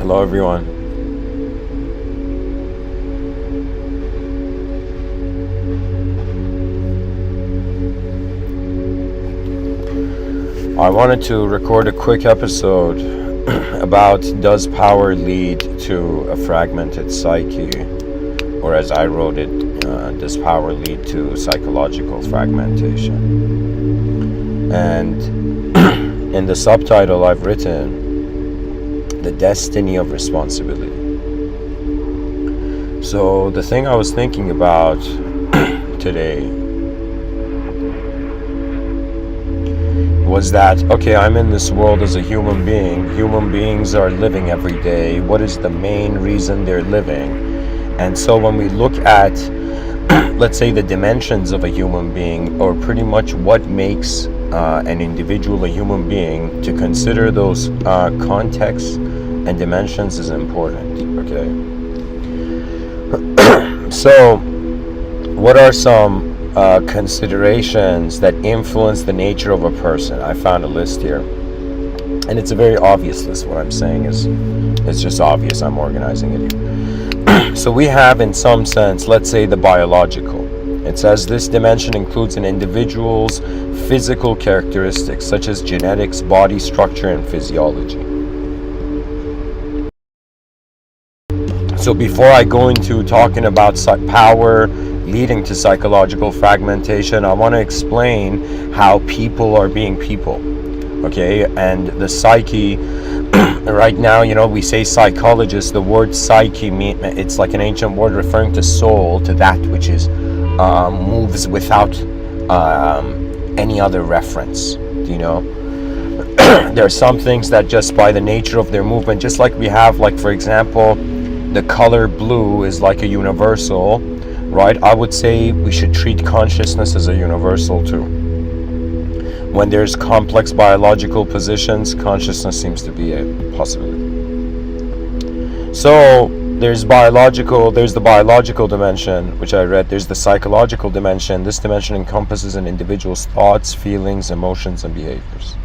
Hello everyone. I wanted to record a quick episode about does power lead to a fragmented psyche, or as I wrote it, does power lead to psychological fragmentation? And in the subtitle I've written, the destiny of responsibility. So the thing I was thinking about today was that, okay, I'm in this world as a human being. Human beings are living every day. What is the main reason they're living? And so when we look at, let's say, the dimensions of a human being, or pretty much what makes an individual a human being, to consider those contexts and dimensions is important, okay? So, what are some considerations that influence the nature of a person? I found a list here, and it's a very obvious list. What I'm saying is, it's just obvious. I'm organizing it here. So we have, in some sense, let's say the biological. It says this dimension includes an individual's physical characteristics, such as genetics, body structure, and physiology. So before I go into talking about power leading to psychological fragmentation, I want to explain how people are being people, okay? And the psyche, right now, we say psychologist. The word psyche, it's like an ancient word referring to soul, to that which is moves without any other reference, There are some things that just by the nature of their movement, just like we have, like, for example, the color blue is like a universal, right? I would say we should treat consciousness as a universal too. When there's complex biological positions, consciousness seems to be a possibility. So there's the biological dimension, which I read. There's the psychological dimension. This dimension encompasses an individual's thoughts, feelings, emotions, and behaviors.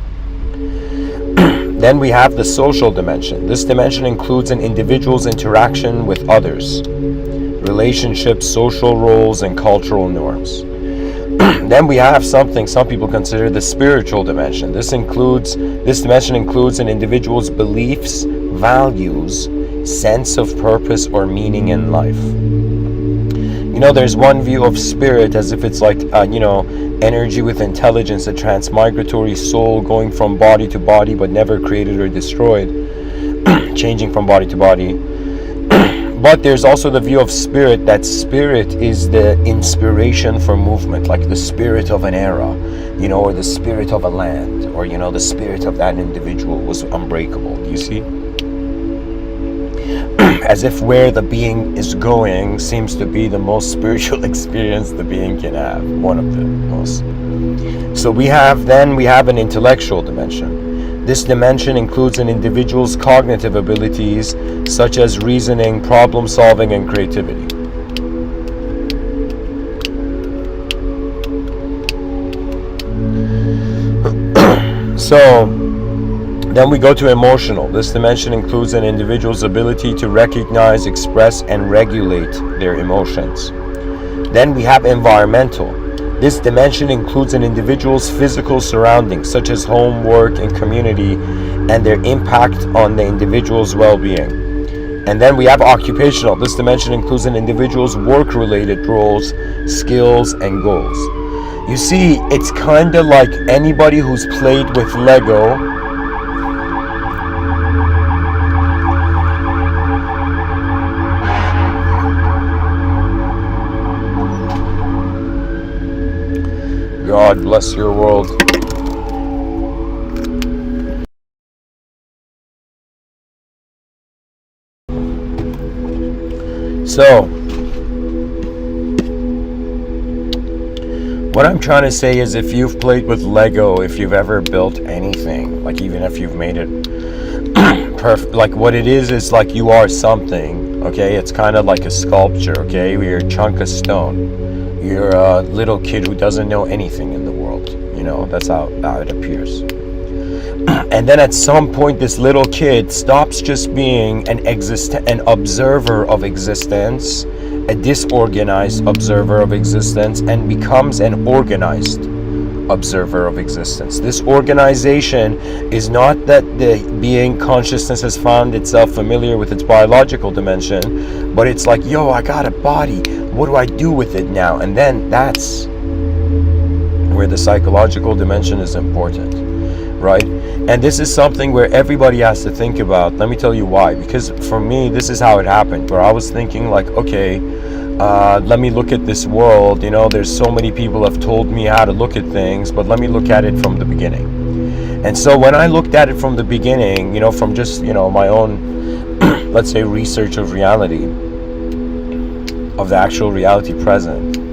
Then we have the social dimension. This dimension includes an individual's interaction with others, relationships, social roles, and cultural norms. Then we have something some people consider the spiritual dimension. This dimension includes an individual's beliefs, values, sense of purpose or meaning in life. There's one view of spirit as if it's like, energy with intelligence, a transmigratory soul going from body to body but never created or destroyed, changing from body to body. But there's also the view of spirit, that spirit is the inspiration for movement, like the spirit of an era, or the spirit of a land, or, the spirit of that individual was unbreakable. Do you see? As if where the being is going seems to be the most spiritual experience the being can have, one of the most. So we have an intellectual dimension. This dimension includes an individual's cognitive abilities, such as reasoning, problem solving, and creativity. So then we go to emotional. This dimension includes an individual's ability to recognize, express, and regulate their emotions. Then we have environmental. This dimension includes an individual's physical surroundings, such as home, work, and community, and their impact on the individual's well-being. And then we have occupational. This dimension includes an individual's work-related roles, skills, and goals. You see, it's kind of like anybody who's played with Lego. God bless your world. So, what I'm trying to say is, if you've played with Lego, if you've ever built anything, like even if you've made it perfect, like what it is like you are something, okay? It's kind of like a sculpture, okay? You're a chunk of stone. You're a little kid who doesn't know anything in the world, that's how it appears. And then at some point, this little kid stops just being an observer of existence, a disorganized observer of existence, and becomes an organized observer of existence. This organization is not that the being consciousness has found itself familiar with its biological dimension, but it's like, yo, I got a body. What do I do with it now? And then that's where the psychological dimension is important, right? And this is something where everybody has to think about. Let me tell you why. Because for me, this is how it happened, where I was thinking like, okay, let me look at this world. You know, there's so many people have told me how to look at things, but let me look at it from the beginning. And so when I looked at it from the beginning, you know, from just, you know, my own, let's say, research of reality, of the actual reality present,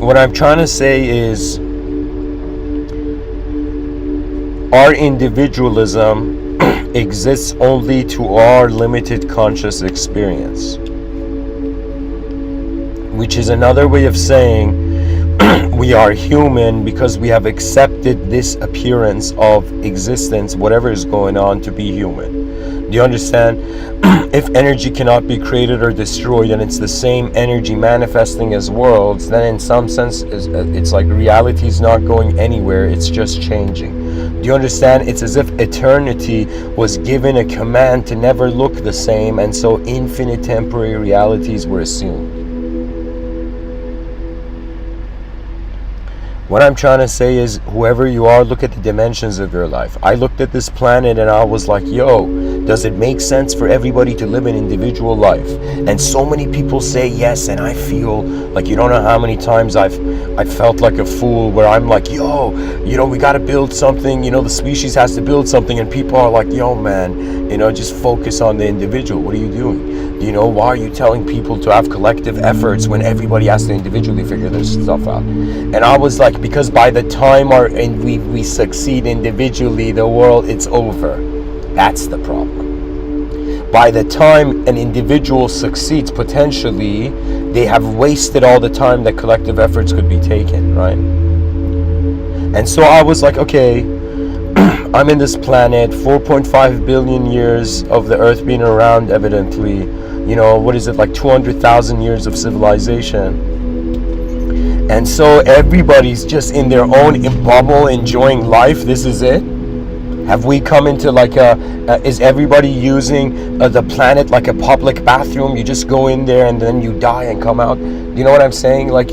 what I'm trying to say is our individualism exists only to our limited conscious experience, which is another way of saying we are human because we have accepted this appearance of existence, whatever is going on, to be human. Do you understand? If energy cannot be created or destroyed, and it's the same energy manifesting as worlds, then in some sense it's like reality is not going anywhere, it's just changing. Do you understand? It's as if eternity was given a command to never look the same, and so infinite temporary realities were assumed. What I'm trying to say is, whoever you are, look at the dimensions of your life. I looked at this planet and I was like, yo, does it make sense for everybody to live an individual life? And so many people say yes, and I feel like, you don't know how many times I felt like a fool, where I'm like, yo, you know, we got to build something, you know, the species has to build something, and people are like, yo, man, you know, just focus on the individual. What are you doing? You know, why are you telling people to have collective efforts when everybody has to individually figure this stuff out? And I was like, because by the time we succeed individually, the world, it's over. That's the problem. By the time an individual succeeds, potentially, they have wasted all the time that collective efforts could be taken, right? And so I was like, okay, I'm in this planet, 4.5 billion years of the earth being around, evidently, you know, what is it, like 200,000 years of civilization. And so everybody's just in their own bubble, enjoying life. This is it. Have we come into like is everybody using the planet like a public bathroom? You just go in there and then you die and come out. Do you know what I'm saying? Like,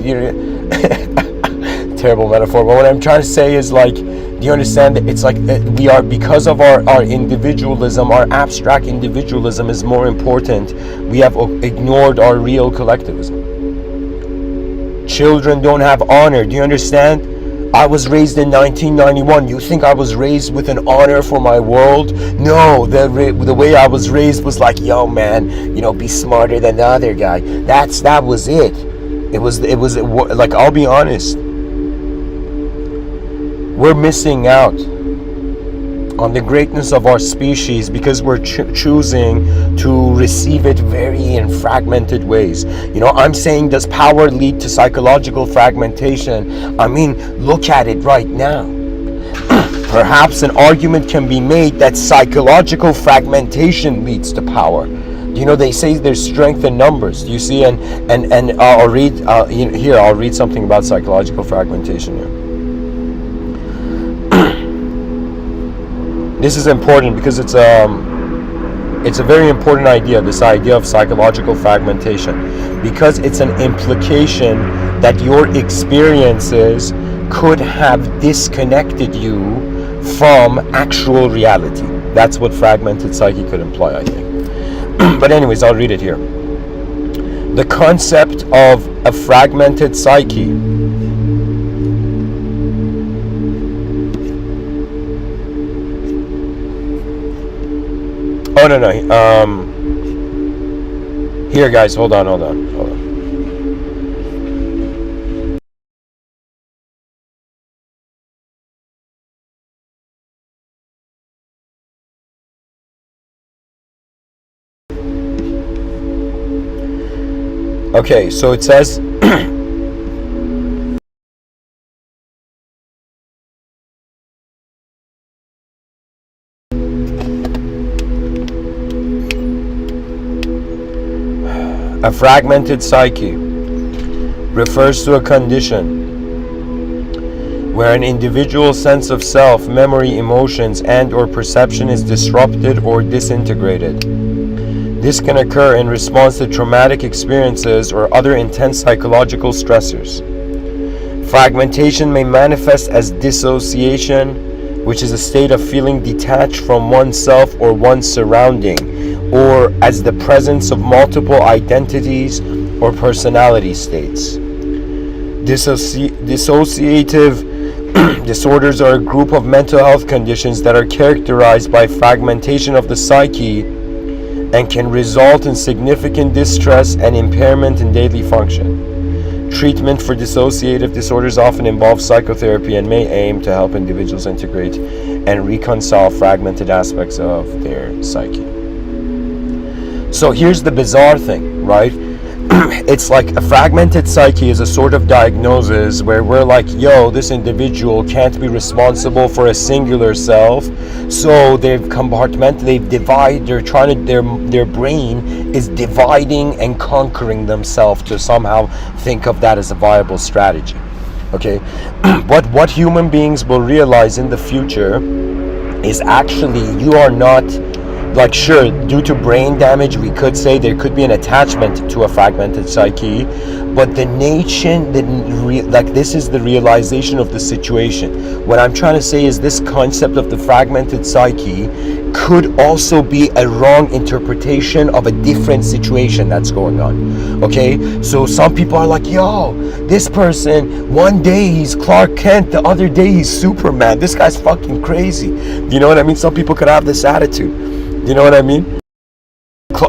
terrible metaphor, but what I'm trying to say is, like, do you understand that it's like we are, because of our individualism, our abstract individualism is more important. We have ignored our real collectivism. Children don't have honor. Do you understand? I was raised in 1991. You think I was raised with an honor for my world? No, the way I was raised was like, yo, man, you know, be smarter than the other guy. That was it. It was like, I'll be honest. We're missing out on the greatness of our species because we're choosing to receive it very in fragmented ways. You know, I'm saying, does power lead to psychological fragmentation? I mean, look at it right now. Perhaps an argument can be made that psychological fragmentation leads to power. You know, they say there's strength in numbers. Do you see? And I'll read here. I'll read something about psychological fragmentation here. This is important because it's a very important idea, this idea of psychological fragmentation, because it's an implication that your experiences could have disconnected you from actual reality. That's what fragmented psyche could imply, I think. But anyways, I'll read it here. The concept of a fragmented psyche Here, guys, hold on. Okay, so it says a fragmented psyche refers to a condition where an individual's sense of self, memory, emotions, and or perception is disrupted or disintegrated. This can occur in response to traumatic experiences or other intense psychological stressors. Fragmentation may manifest as dissociation, which is a state of feeling detached from oneself or one's surrounding, or as the presence of multiple identities or personality states. Dissociative disorders are a group of mental health conditions that are characterized by fragmentation of the psyche and can result in significant distress and impairment in daily function. Treatment for dissociative disorders often involves psychotherapy and may aim to help individuals integrate and reconcile fragmented aspects of their psyche. So here's the bizarre thing, right? It's like a fragmented psyche is a sort of diagnosis where we're like, yo, this individual can't be responsible for a singular self, so they've their brain is dividing and conquering themselves to somehow think of that as a viable strategy. Okay, but what human beings will realize in the future is actually you are not, like, sure, due to brain damage, we could say there could be an attachment to a fragmented psyche, but this is the realization of the situation. What I'm trying to say is this concept of the fragmented psyche could also be a wrong interpretation of a different situation that's going on. Okay, so some people are like, yo, this person, one day he's Clark Kent, the other day he's Superman. This guy's fucking crazy. You know what I mean? Some people could have this attitude. You know what I mean?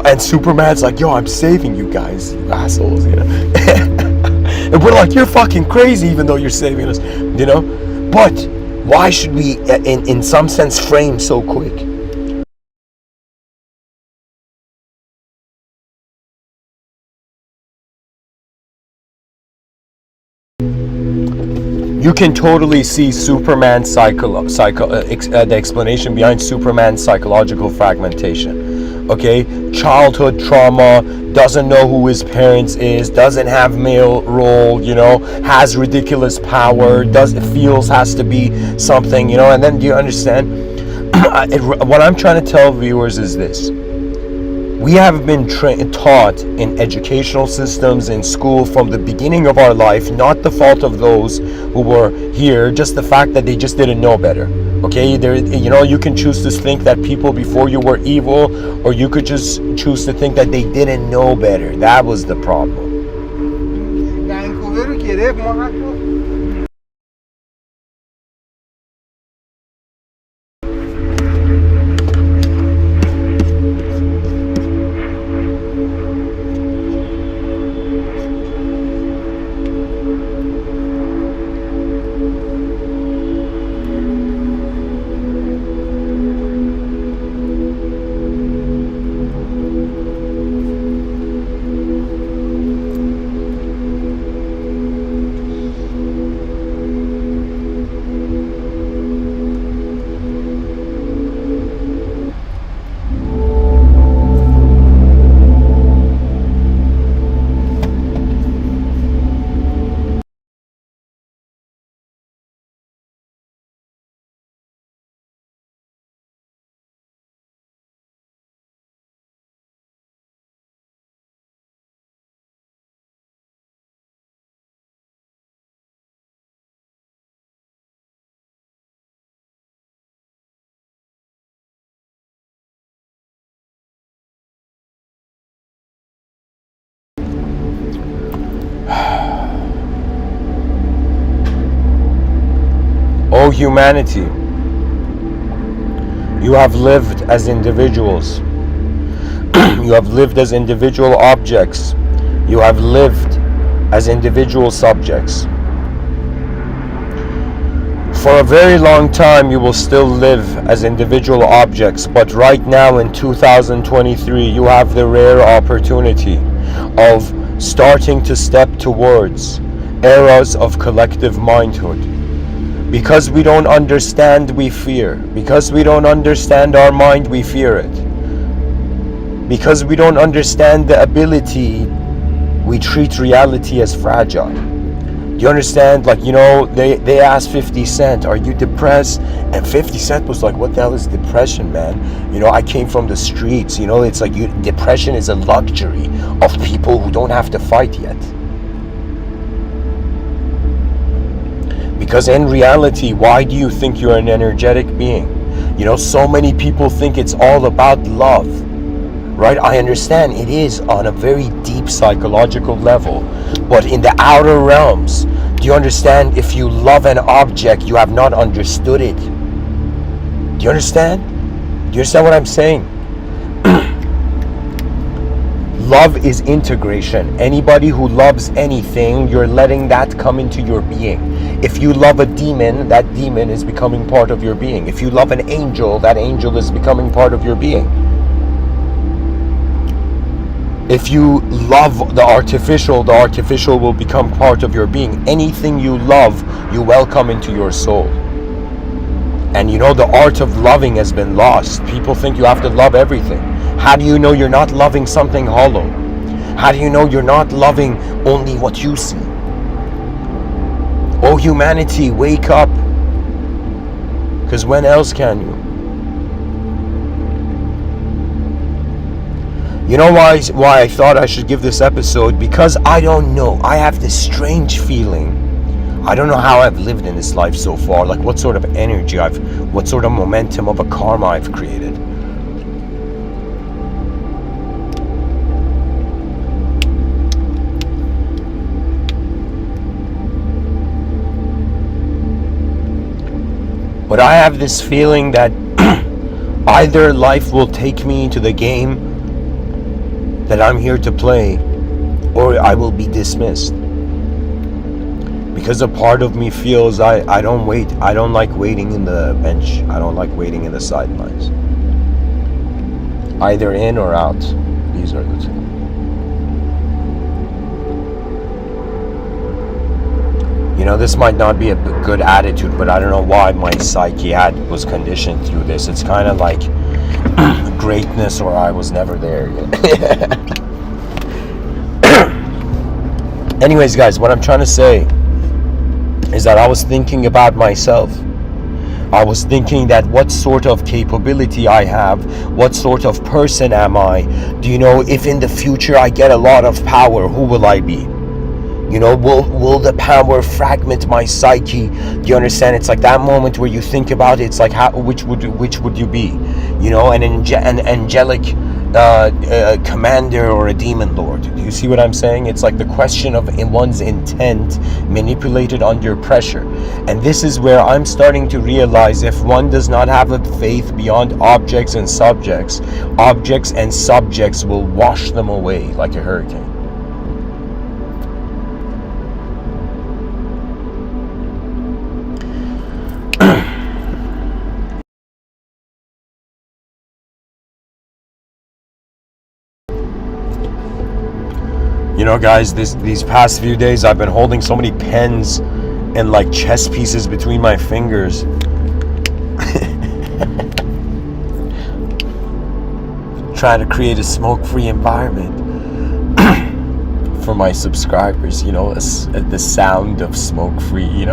And Superman's like, yo, I'm saving you guys, you assholes, you know? And we're like, you're fucking crazy even though you're saving us, you know? But why should we, in some sense, frame so quick? You can totally see Superman's the explanation behind Superman's psychological fragmentation. Okay, childhood trauma, doesn't know who his parents is, doesn't have male role, you know, has ridiculous power, feels has to be something, you know. And then, do you understand? What I'm trying to tell viewers is this. We have been taught in educational systems, in school, from the beginning of our life, not the fault of those who were here, just the fact that they just didn't know better. Okay, you know, you can choose to think that people before you were evil, or you could just choose to think that they didn't know better. That was the problem. O humanity, you have lived as individuals You have lived as individual objects. You have lived as individual subjects. For a very long time, you will still live as individual objects, but right now in 2023, you have the rare opportunity of starting to step towards eras of collective mindhood. Because we don't understand, we fear. Because we don't understand our mind, we fear it. Because we don't understand the ability, we treat reality as fragile. Do you understand? Like, they asked 50 Cent, are you depressed? And 50 Cent was like, what the hell is depression, man? I came from the streets. It's like depression is a luxury of people who don't have to fight yet. Because in reality, why do you think you're an energetic being? So many people think it's all about love. Right? I understand it is on a very deep psychological level, but in the outer realms, do you understand? If you love an object, you have not understood it. Do you understand? Do you understand what I'm saying? Love is integration. Anybody who loves anything, you're letting that come into your being. If you love a demon, that demon is becoming part of your being. If you love an angel, that angel is becoming part of your being. If you love the artificial will become part of your being. Anything you love, you welcome into your soul. And the art of loving has been lost. People think you have to love everything. How do you know you're not loving something hollow? How do you know you're not loving only what you see? Oh, humanity, wake up. Because when else can you? You know why I thought I should give this episode? Because I don't know. I have this strange feeling. I don't know how I've lived in this life so far. Like what sort of energy what sort of momentum of a karma I've created. But I have this feeling that either life will take me into the game that I'm here to play, or I will be dismissed. Because a part of me feels I don't wait. I don't like waiting in the bench. I don't like waiting in the sidelines. Either in or out. These are the two. This might not be a good attitude, but I don't know why my psyche was conditioned through this. It's kind of like greatness or I was never there yet. Anyways, guys, what I'm trying to say is that I was thinking about myself. I was thinking that what sort of capability I have, what sort of person am I? If in the future I get a lot of power, who will I be? Will the power fragment my psyche? Do you understand? It's like that moment where you think about it. It's like which would you be? An angelic commander or a demon lord. Do you see what I'm saying? It's like the question of one's intent manipulated under pressure. And this is where I'm starting to realize if one does not have a faith beyond objects and subjects will wash them away like a hurricane. Guys, these past few days I've been holding so many pens and like chess pieces between my fingers. Trying to create a smoke-free environment for my subscribers, the sound of smoke-free,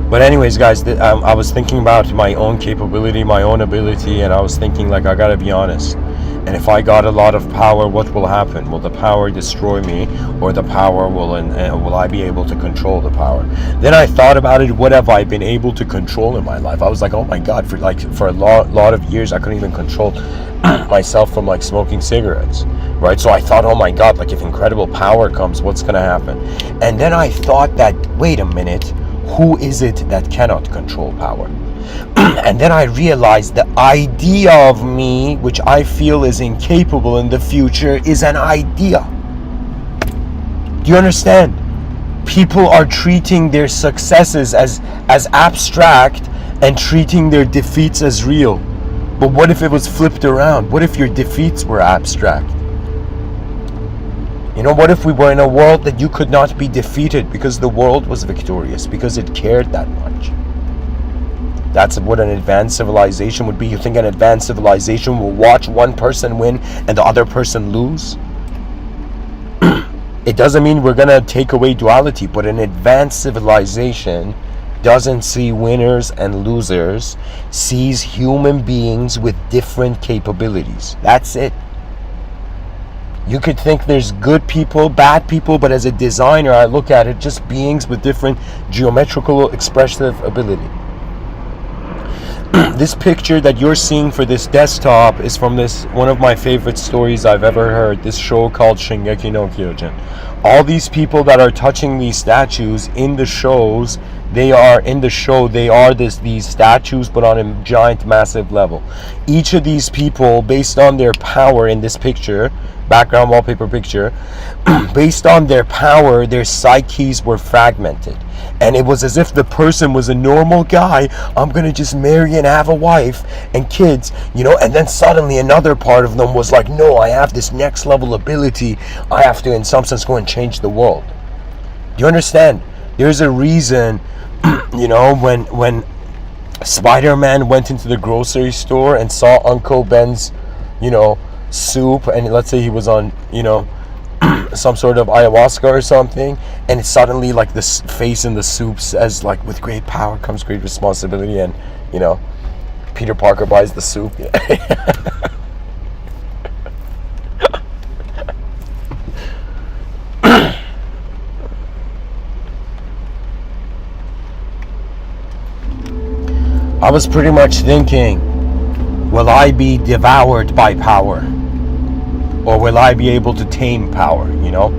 But anyways, guys, I was thinking about my own capability, my own ability, and I was thinking, like, I gotta be honest. And if I got a lot of power, what will happen? Will the power destroy me, or the power will I be able to control the power? Then I thought about it. What have I been able to control in my life? I was like, oh my God, for a lot of years, I couldn't even control myself from like smoking cigarettes, right? So I thought, oh my God, like if incredible power comes, what's gonna happen? And then I thought that, wait a minute. who is it that cannot control power? And then I realized the idea of me, which I feel is incapable in the future, is an idea. Do you understand? People are treating their successes as abstract and treating their defeats as real. But what if it was flipped around? What if your defeats were abstract? You know, what if we were in a world that you could not be defeated because the world was victorious, because it cared that much? That's what an advanced civilization would be. You think an advanced civilization will watch one person win and the other person lose? It doesn't mean we're going to take away duality, but an advanced civilization doesn't see winners and losers, sees human beings with different capabilities. That's it. You could think there's good people, bad people, but as a designer, I look at it just beings with different geometrical expressive ability. This picture that you're seeing for this desktop is from this one of my favorite stories I've ever heard, this show called Shingeki no Kyojin. All these people that are touching these statues in the shows, they are these statues, but on a giant, massive level. Each of these people, based on their power in this picture, background wallpaper picture, based on their power, their psyches were fragmented. And it was as if the person was a normal guy. I'm going to just marry and have a wife and kids, you know, and then suddenly another part of them was like, no, I have this next level ability. I have to, in some sense, go and change the world. Do you understand? There's a reason, you know, when Spider-Man went into the grocery store and saw Uncle Ben's, you know, soup, and let's say he was on, you know, some sort of ayahuasca or something, and it's suddenly like this face in the soup says like, with great power comes great responsibility, and you know, Peter Parker buys the soup. I was pretty much thinking, will I be devoured by power? Or will I be able to tame power, you know?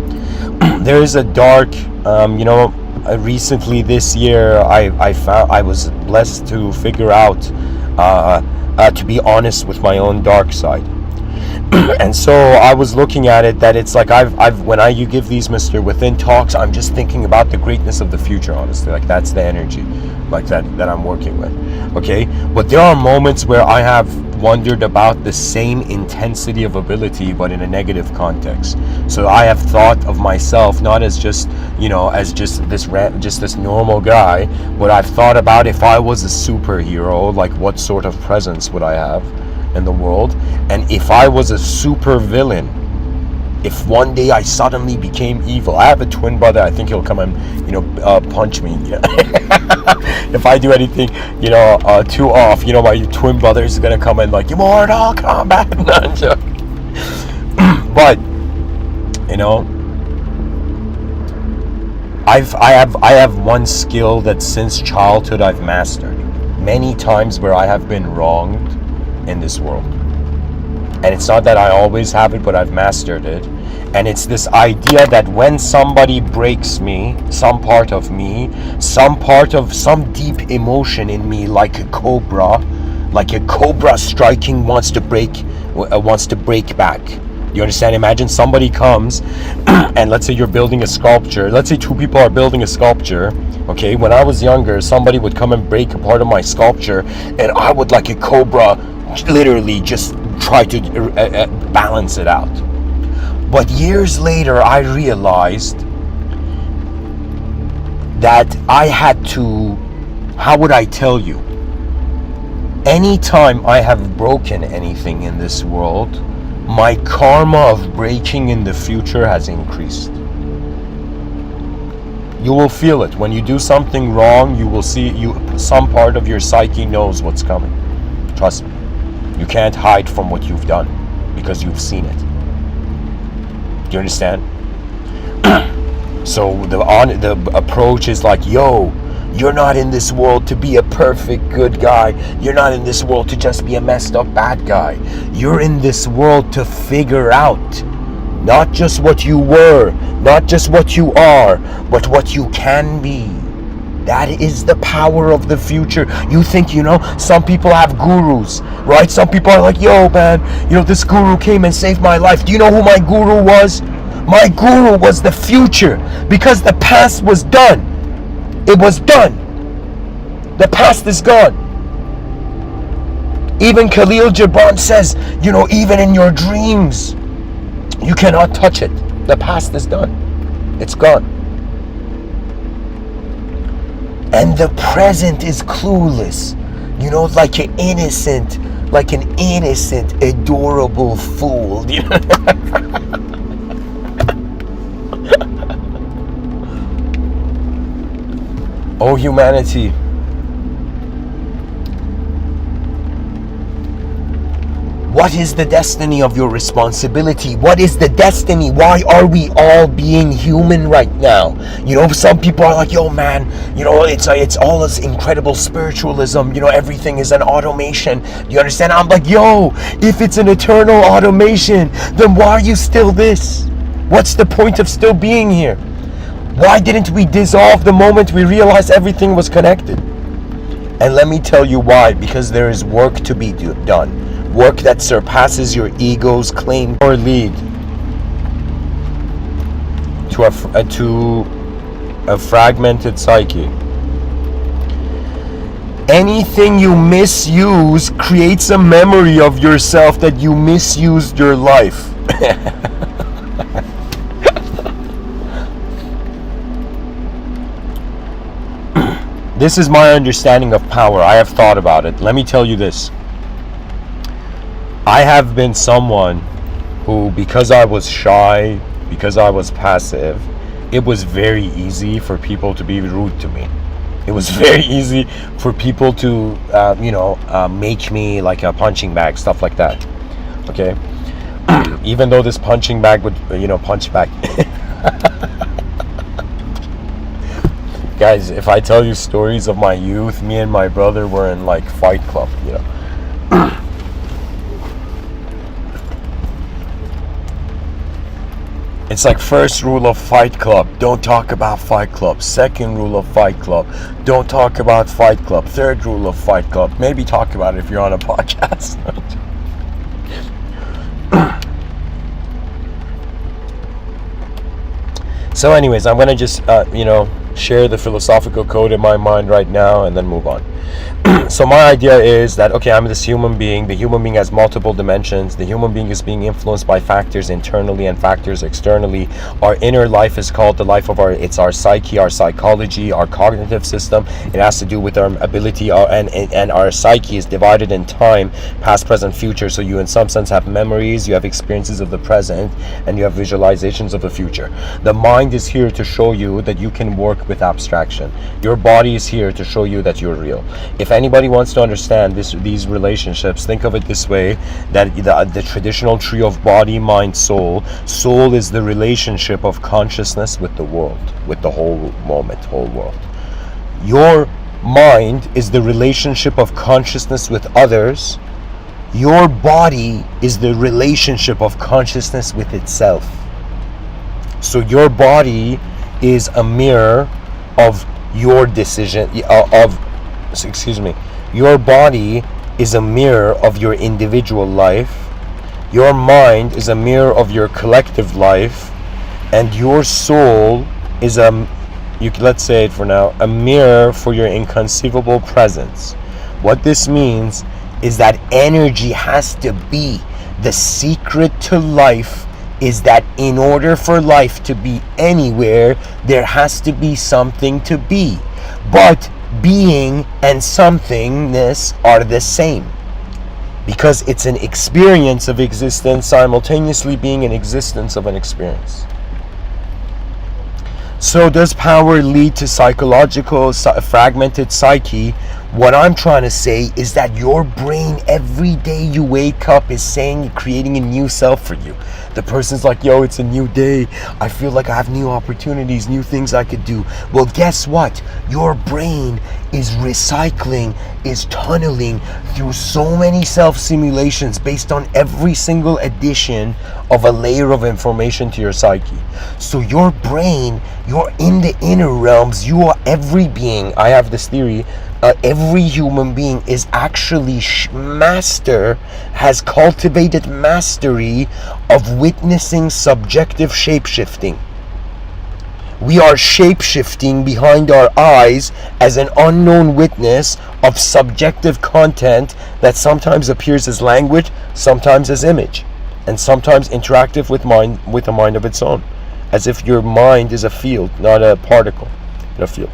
There is a dark, you know, recently this year, I was blessed to figure out, to be honest with my own dark side. And so I was looking at it that it's like when you give these Mr. Within talks, I'm just thinking about the greatness of the future, honestly. Like that's the energy, like that I'm working with. Okay, but there are moments where I have wondered about the same intensity of ability, but in a negative context. So I have thought of myself not as just, you know, as just this normal guy, but I've thought about if I was a superhero, like what sort of presence would I have in the world? And if I was a super villain, if one day I suddenly became evil, I have a twin brother, I think he'll come and, you know, punch me, you know? If I do anything, you know, too off, you know, my twin brother is gonna come and like, Mortal Kombat. No, I'm joking. But you know, I have one skill that since childhood I've mastered many times, where I have been wronged in this world. And it's not that I always have it, but I've mastered it. And it's this idea that when somebody breaks me, some part of me, some deep emotion in me, like a cobra striking, wants to break back. You understand? Imagine somebody comes and let's say you're building a sculpture. Let's say two people are building a sculpture. Okay, when I was younger, somebody would come and break a part of my sculpture, and I would, like a cobra, literally just try to balance it out. But years later, I realized that I had to, how would I tell you? Anytime I have broken anything in this world, my karma of breaking in the future has increased. You will feel it. When you do something wrong, you will see, some part of your psyche knows what's coming. Trust me. You can't hide from what you've done because you've seen it. Do you understand? So the approach is like, yo, you're not in this world to be a perfect good guy. You're not in this world to just be a messed up bad guy. You're in this world to figure out not just what you were, not just what you are, but what you can be. That is the power of the future. You think, some people have gurus, right? Some people are like, yo, man, this guru came and saved my life. Do you know who my guru was? My guru was the future, because the past was done. It was done. The past is gone. Even Khalil Gibran says, even in your dreams, you cannot touch it. The past is done. It's gone. And the present is clueless. Like an innocent, adorable fool. Oh, humanity. What is the destiny of your responsibility? What is the destiny? Why are we all being human right now? Some people are like, yo, man, it's all this incredible spiritualism. Everything is an automation. You understand? I'm like, yo, if it's an eternal automation, then why are you still this? What's the point of still being here? Why didn't we dissolve the moment we realized everything was connected? And let me tell you why. Because there is work to be done. Work that surpasses your ego's claim or lead to a fragmented psyche. Anything you misuse creates a memory of yourself that you misused your life. This is my understanding of power. I have thought about it. Let me tell you this. I have been someone who, because I was shy, because I was passive, it was very easy for people to be rude to me. It was very easy for people to, make me like a punching bag, stuff like that. Okay? Even though this punching bag would, punch back. Guys, if I tell you stories of my youth, me and my brother were in like Fight Club, It's like first rule of Fight Club, don't talk about Fight Club. Second rule of Fight Club, don't talk about Fight Club. Third rule of Fight Club, maybe talk about it if you're on a podcast. So anyways, I'm going to just, share the philosophical code in my mind right now and then move on. So my idea is that, okay, I'm this human being. The human being has multiple dimensions. The human being is being influenced by factors internally and factors externally. Our inner life is called the life of it's our psyche, our psychology, our cognitive system. It has to do with our ability, and our psyche is divided in time, past, present, future. So you in some sense have memories, you have experiences of the present, and you have visualizations of the future. The mind is here to show you that you can work with abstraction. Your body is here to show you that you're real. If anybody wants to understand these relationships, think of it this way, that the traditional tree of body, mind, soul is the relationship of consciousness with the world, with the whole moment, whole world. Your mind is the relationship of consciousness with others. Your body is the relationship of consciousness with itself. So your body is a mirror of your decision, your body is a mirror of your individual life. Your mind is a mirror of your collective life, and your soul is let's say it for now, a mirror for your inconceivable presence. What this means is that energy has to be. The secret to life is that in order for life to be anywhere, there has to be something to be. But being and somethingness are the same, because it's an experience of existence simultaneously being an existence of an experience. So does power lead to psychological fragmented psyche What I'm trying to say is that your brain, every day you wake up, is saying, creating a new self for you. The person's like, yo, it's a new day. I feel like I have new opportunities, new things I could do. Well, guess what? Your brain is recycling, is tunneling through so many self-simulations based on every single addition of a layer of information to your psyche. So your brain, you're in the inner realms, you are every being. I have this theory, every human being is actually has cultivated mastery of witnessing subjective shape-shifting. We are shape-shifting behind our eyes as an unknown witness of subjective content that sometimes appears as language, sometimes as image, and sometimes interactive with a mind of its own, as if your mind is a field, not a particle in a field.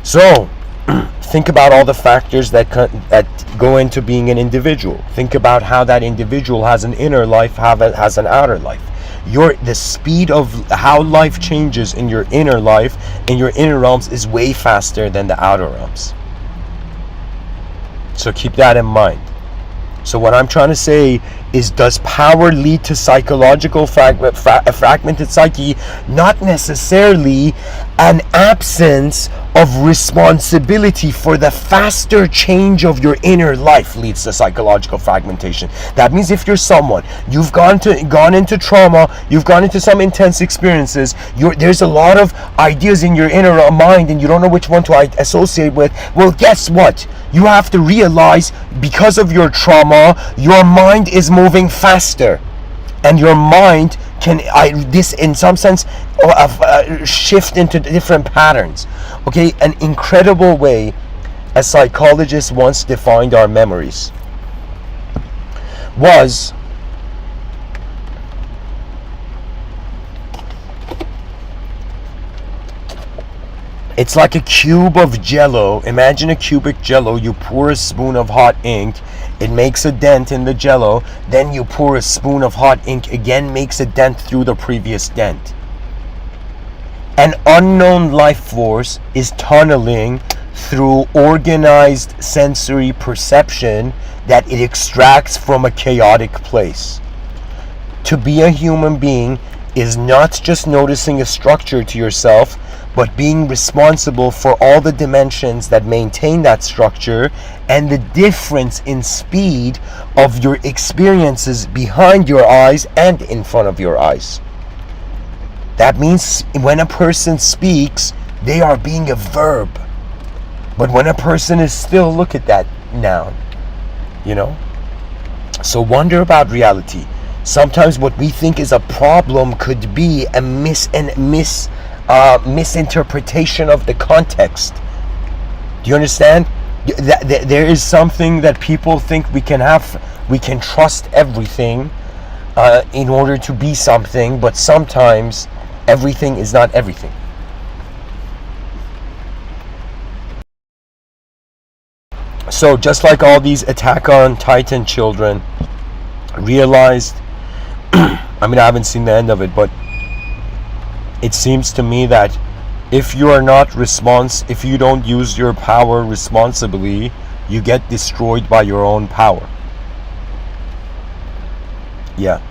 So, think about all the factors that go into being an individual. Think about how that individual has an inner life, has an outer life. The speed of how life changes in your inner life, in your inner realms, is way faster than the outer realms. So keep that in mind. So what I'm trying to say is, does power lead to psychological fragmented psyche? Not necessarily. An absence of responsibility for the faster change of your inner life leads to psychological fragmentation. That means if you're someone, you've gone into trauma, you've gone into some intense experiences, there's a lot of ideas in your inner mind and you don't know which one to associate with. Well, guess what? You have to realize, because of your trauma, your mind is moving faster, and your mind can in some sense shift into different patterns. Okay, an incredible way a psychologist once defined our memories was, it's like a cube of jello. Imagine a cubic jello. You pour a spoon of hot ink, it makes a dent in the jello, then you pour a spoon of hot ink again, makes a dent through the previous dent. An unknown life force is tunneling through organized sensory perception that it extracts from a chaotic place. To be a human being is not just noticing a structure to yourself, but being responsible for all the dimensions that maintain that structure and the difference in speed of your experiences behind your eyes and in front of your eyes. That means when a person speaks, they are being a verb. But when a person is still, look at that noun, So wonder about reality. Sometimes what we think is a problem could be a misinterpretation of the context. Do you understand? There is something that people think we can trust everything in order to be something, but sometimes everything is not everything. So just like all these Attack on Titan children realized, I haven't seen the end of it, but it seems to me that if you don't use your power responsibly, you get destroyed by your own power. Yeah.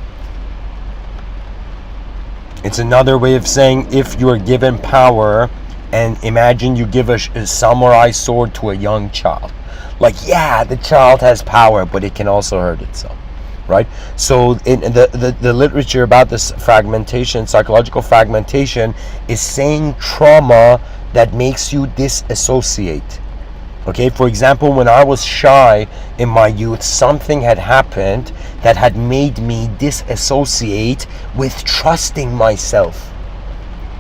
It's another way of saying, if you're given power, and imagine you give a samurai sword to a young child. The child has power, but it can also hurt itself. Right? So in the literature about this fragmentation, psychological fragmentation, is saying trauma that makes you disassociate. Okay, for example, when I was shy in my youth, something had happened that had made me disassociate with trusting myself.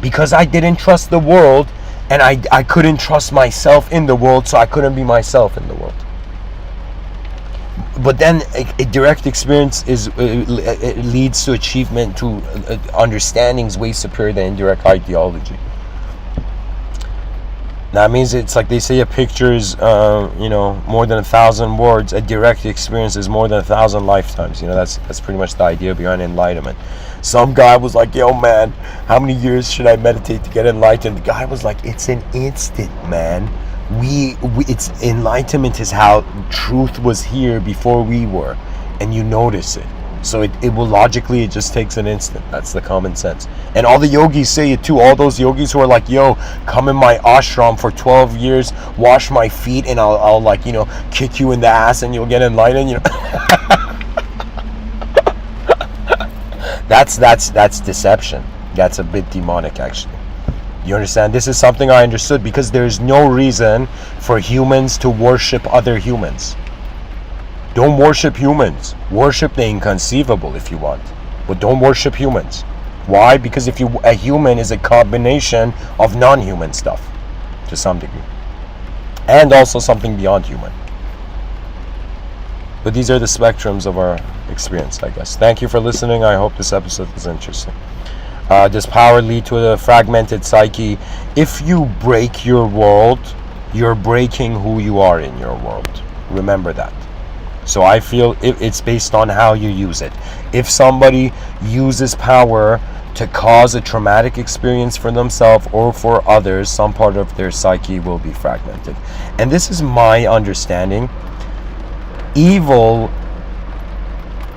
Because I didn't trust the world, and I couldn't trust myself in the world, so I couldn't be myself in the world. But then a direct experience it leads to achievement, to understandings way superior than indirect ideology. That means it's like they say, a picture is more than 1,000 words. A direct experience is more than 1,000 lifetimes. That's pretty much the idea behind enlightenment. Some guy was like, yo man, how many years should I meditate to get enlightened? The guy was like, it's an instant, man. It's enlightenment is how truth was here before we were, and you notice it. So it will logically, it just takes an instant. That's the common sense. And all the yogis say it too. All those yogis who are like, yo, come in my ashram for 12 years, wash my feet, and I'll like, you know, kick you in the ass and you'll get enlightened, you know. That's deception. That's a bit demonic, actually. You understand? This is something I understood, because there's no reason for humans to worship other humans. Don't worship humans. Worship the inconceivable if you want, but don't worship humans. Why? Because a human is a combination of non-human stuff to some degree, and also something beyond human. But these are the spectrums of our experience, I guess. Thank you for listening. I hope this episode was interesting. Does power lead to a fragmented psyche? If you break your world, you're breaking who you are in your world. Remember that. So I feel it's based on how you use it. If somebody uses power to cause a traumatic experience for themselves or for others, some part of their psyche will be fragmented. And this is my understanding. Evil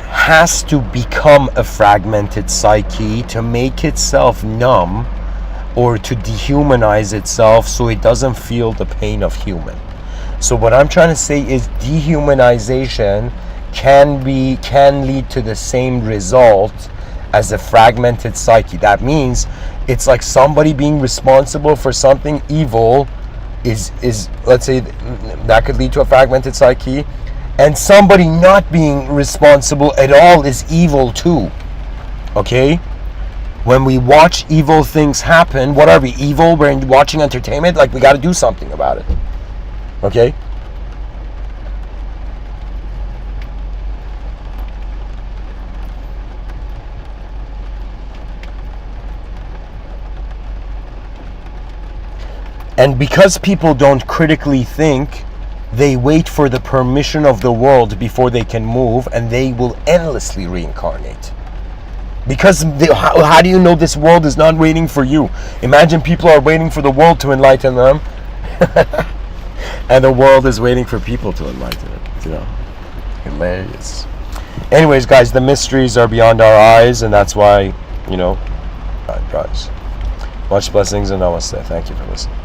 has to become a fragmented psyche to make itself numb, or to dehumanize itself so it doesn't feel the pain of human. So what I'm trying to say is dehumanization can lead to the same result as a fragmented psyche. That means it's like somebody being responsible for something evil is let's say that could lead to a fragmented psyche, and somebody not being responsible at all is evil too. Okay? When we watch evil things happen, what are we, evil? We're watching entertainment? Like, we got to do something about it. Okay? And because people don't critically think, they wait for the permission of the world before they can move, and they will endlessly reincarnate. Because how do you know this world is not waiting for you? Imagine people are waiting for the world to enlighten them. And the world is waiting for people to enlighten it, you know. Hilarious. Anyways, guys, the mysteries are beyond our eyes, and that's why, you know, guys. Much blessings and namaste. Thank you for listening.